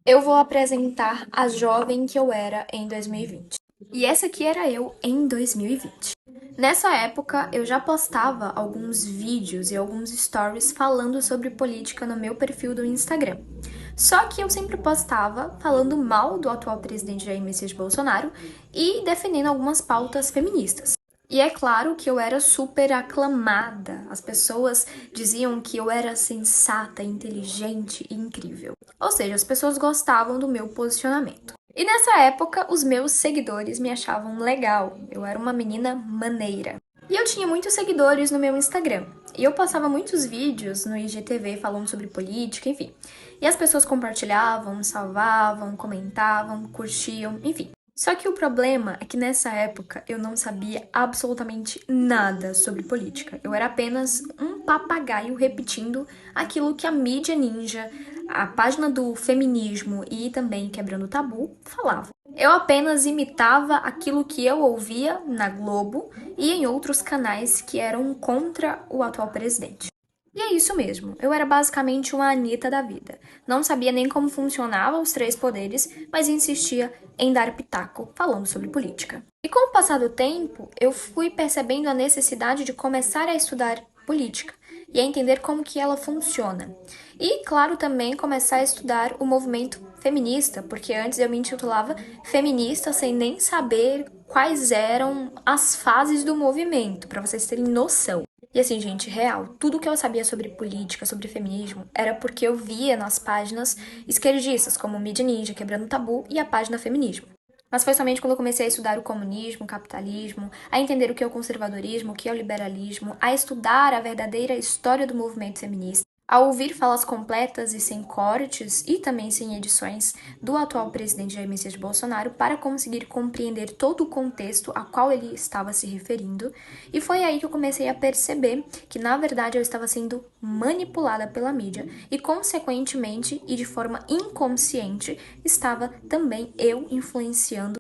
Eu vou apresentar a jovem que eu era em 2020. E essa aqui era eu em 2020. Nessa época, eu já postava alguns vídeos e alguns stories falando sobre política no meu perfil do Instagram. Só que eu sempre postava falando mal do atual presidente Jair Messias Bolsonaro e defendendo algumas pautas feministas. E é claro que eu era super aclamada. As pessoas diziam que eu era sensata, inteligente e incrível. Ou seja, as pessoas gostavam do meu posicionamento. E nessa época, os meus seguidores me achavam legal. Eu era uma menina maneira. E eu tinha muitos seguidores no meu Instagram. E eu postava muitos vídeos no IGTV falando sobre política, enfim. E as pessoas compartilhavam, salvavam, comentavam, curtiam, enfim. Só que o problema é que nessa época eu não sabia absolutamente nada sobre política. Eu era apenas um papagaio repetindo aquilo que a mídia ninja, a página do feminismo e também Quebrando o Tabu falavam. Eu apenas imitava aquilo que eu ouvia na Globo e em outros canais que eram contra o atual presidente. E é isso mesmo, eu era basicamente uma Anitta da vida. Não sabia nem como funcionavam os três poderes, mas insistia em dar pitaco falando sobre política. E com o passar do tempo, eu fui percebendo a necessidade de começar a estudar política e a entender como que ela funciona. E, claro, também começar a estudar o movimento feminista, porque antes eu me intitulava feminista sem nem saber quais eram as fases do movimento, para vocês terem noção. E assim, gente, real, tudo que eu sabia sobre política, sobre feminismo, era porque eu via nas páginas esquerdistas, como Mídia Ninja, Quebrando o Tabu e a página Feminismo. Mas foi somente quando eu comecei a estudar o comunismo, o capitalismo, a entender o que é o conservadorismo, o que é o liberalismo, a estudar a verdadeira história do movimento feminista, a ouvir falas completas e sem cortes e também sem edições do atual presidente Jair Messias Bolsonaro para conseguir compreender todo o contexto a qual ele estava se referindo. E foi aí que eu comecei a perceber que, na verdade, eu estava sendo manipulada pela mídia e, consequentemente e de forma inconsciente, estava também eu influenciando